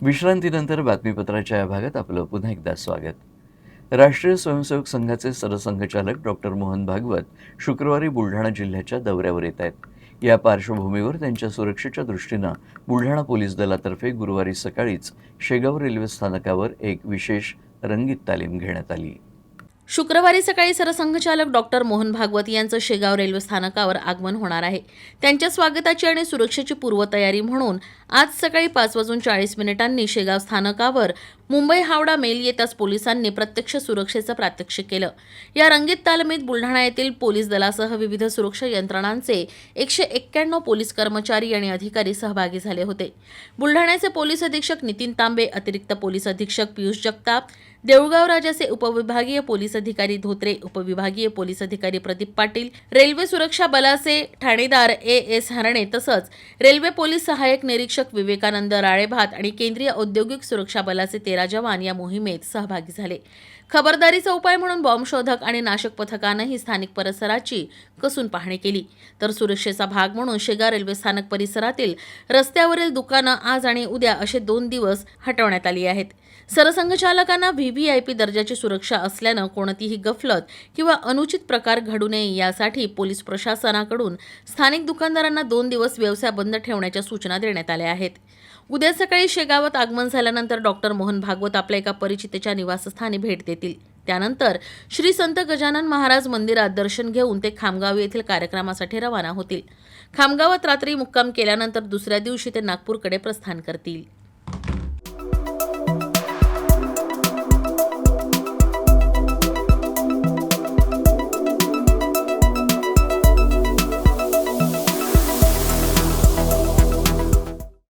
विश्रांतीनंतर बातमीपत्राच्या या भागात आपलं पुन्हा एकदा स्वागत। राष्ट्रीय स्वयंसेवक संघाचे सरसंघचालक डॉक्टर मोहन भागवत शुक्रवारी बुलढाणा जिल्ह्याच्या दौऱ्यावर येत आहेत। या पार्श्वभूमीवर त्यांच्या सुरक्षेच्या दृष्टीनं बुलढाणा पोलीस दलातर्फे गुरुवारी सकाळीच शेगाव रेल्वे स्थानकावर एक विशेष रंगीत तालीम घेण्यात आली। शुक्रवारी सकाळी सरसंघचालक डॉक्टर मोहन भागवत यांचं शेगाव रेल्वे स्थानकावर आगमन होणार आहे। त्यांच्या स्वागताची आणि सुरक्षेची पूर्वतयारी म्हणून आज सकाळी 5:40 शेगाव स्थानकावर मुंबई हावडा मेल येताच पोलिसांनी प्रत्यक्ष सुरक्षेचं प्रात्यक्षिक केलं। या रंगीत तालमीत बुलढाणा येथील पोलीस दलासह विविध सुरक्षा यंत्रणांचे 191 पोलीस कर्मचारी आणि अधिकारी सहभागी झाले होते। बुलढाण्याचे पोलीस अधीक्षक नितीन तांबे, अतिरिक्त पोलीस अधीक्षक पियुष जगताप, देऊळगाव राजाचे उपविभागीय पोलीस अधिकारी धोत्रे, उपविभागीय पोलीस अधिकारी प्रदीप पाटील, रेल्वे सुरक्षा बलाचे ठाणेदार एस हरणे तसंच रेल्वे पोलीस सहाय्यक निरीक्षक विवेकानंद राळेभात आणि केंद्रीय औद्योगिक सुरक्षा बलाचे 13 जवान या मोहिमेत सहभागी झाले। खबरदारीचा उपाय म्हणून बॉम्ब शोधक आणि नाशक पथकानंही स्थानिक परिसराची कसून पाहणी केली। तर सुरक्षेचा भाग म्हणून शेगाव रेल्वे स्थानक परिसरातील रस्त्यावरील दुकानं आज आणि उद्या असे 2 दिवस हटवण्यात आली आहेत। सरसंघचालकांना व्हीव्हीआयपी दर्जाची सुरक्षा असल्यानं कोणतीही गफलत किंवा अनुचित प्रकार घडू नये यासाठी पोलीस प्रशासनाकडून स्थानिक दुकानदारांना 2 दिवस व्यवसाय बंद ठेवण्याच्या सूचना देण्यात आल्या आहेत। उद्या सकाळी शेगावात आगमन झाल्यानंतर डॉक्टर मोहन भागवत आपल्या एका परिचितेच्या निवासस्थानी भेट देतील। त्यानंतर श्री संत गजानन महाराज मंदिरात दर्शन घेऊन ते खामगाव येथील कार्यक्रमासाठी रवाना होतील। खामगावात रात्री मुक्काम केल्यानंतर दुसऱ्या दिवशी ते नागपूरकडे प्रस्थान करतील।